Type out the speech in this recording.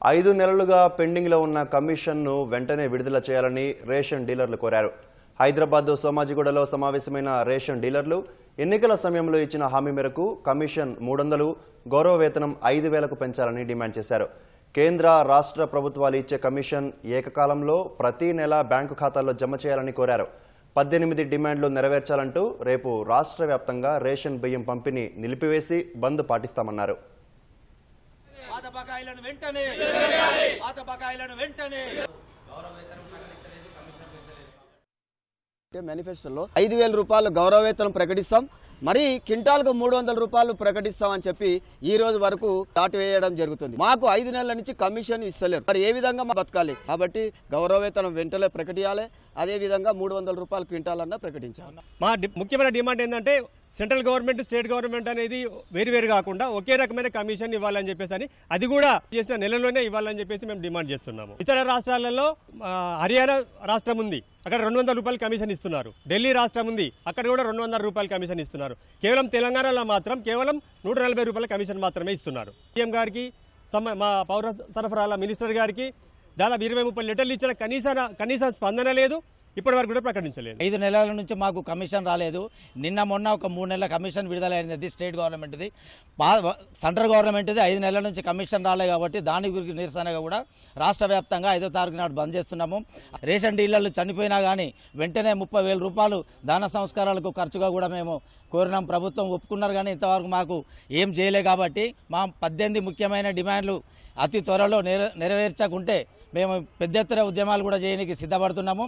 5 నెలలుగా పెండింగ్లో ఉన్న కమిషన్ను వెంటనే విడుదల చేయాలని రేషన్ డీలర్లు కోరారు. హైదరాబాద్ సోమాజిగూడలో సమావేశమైన రేషన్ డీలర్లు ఎన్నికల సమయంలో ఇచ్చిన హామీ మేరకు కమిషన్ 300, గౌరవ వేతనం 5,000కు పెంచాలని డిమాండ్ చేశారు. కేంద్ర రాష్ట్ర ప్రభుత్వాలు ఇచ్చే కమిషన్ ఏకకాలంలో ప్రతి నెల బ్యాంకు ఖాతాల్లో జమ చేయాలని కోరారు. 18 డిమాండ్లు నెరవేర్చాలంటూ రేపు రాష్ట్ర వ్యాప్తంగా రేషన్ బియ్యం పంపిణీ నిలిపివేసి బంద్ పాటిస్తామన్నారు. మేనిఫెస్టోలో 5,000 రూపాయలు గౌరవ వేతనం ప్రకటిస్తాం, మరి క్వింటాల్కు 300 రూపాయలు ప్రకటిస్తామని చెప్పి ఈ రోజు వరకు దాటివేయడం జరుగుతుంది. మాకు 5 నెలల నుంచి కమిషన్ ఇస్తలేరు, మరి ఏ విధంగా బతకాలి? కాబట్టి గౌరవ వేతనం వెంటనే ప్రకటించాలి, అదే విధంగా 300 రూపాయలు క్వింటాల్ అన్న ప్రకటించాలి. మా ముఖ్యమైన డిమాండ్ ఏంటంటే సెంట్రల్ గవర్నమెంట్, స్టేట్ గవర్నమెంట్ అనేది వేరు కాకుండా ఒకే రకమైన కమిషన్ ఇవ్వాలని చెప్పేసి అని, అది కూడా చేసిన నెలలోనే ఇవ్వాలని చెప్పేసి మేము డిమాండ్ చేస్తున్నాము. ఇతర రాష్ట్రాలలో హర్యానా రాష్ట్రం ఉంది, అక్కడ 200 రూపాయలు కమిషన్ ఇస్తున్నారు. ఢిల్లీ రాష్ట్రం ఉంది, అక్కడ కూడా 200 రూపాయలు కమిషన్ ఇస్తున్నారు. కేవలం తెలంగాణలో మాత్రం కేవలం 140 రూపాయల కమిషన్ మాత్రమే ఇస్తున్నారు. సీఎం గారికి, మా పౌర సరఫరాల మినిస్టర్ గారికి దాదాపు 20-30 లెటర్లు ఇచ్చిన కనీస స్పందన లేదు, ఇప్పటి వరకు కూడా ప్రకటించలేదు. 5 నెలల నుంచి మాకు కమిషన్ రాలేదు. మొన్న ఒక 3 నెలల కమిషన్ విడుదలైనది స్టేట్ గవర్నమెంట్ది. సెంట్రల్ గవర్నమెంట్ది 5 నెలల నుంచి కమిషన్ రాలేదు కాబట్టి దాని గురించి నిరసనగా కూడా రాష్ట్ర వ్యాప్తంగా 5వ తారీఖు నాడు బంద్ చేస్తున్నాము. రేషన్ డీలర్లు చనిపోయినా కానీ వెంటనే 30,000 రూపాయలు దాన సంస్కారాలకు ఖర్చుగా కూడా మేము కోరినాం. ప్రభుత్వం ఒప్పుకున్నారు కానీ ఇంతవరకు మాకు ఏం చేయలే. కాబట్టి మా 18 ముఖ్యమైన డిమాండ్లు అతి త్వరలో నెరవేర్చకుంటే మేము పెద్ద ఎత్తున ఉద్యమాలు కూడా చేయడానికి సిద్ధపడుతున్నాము.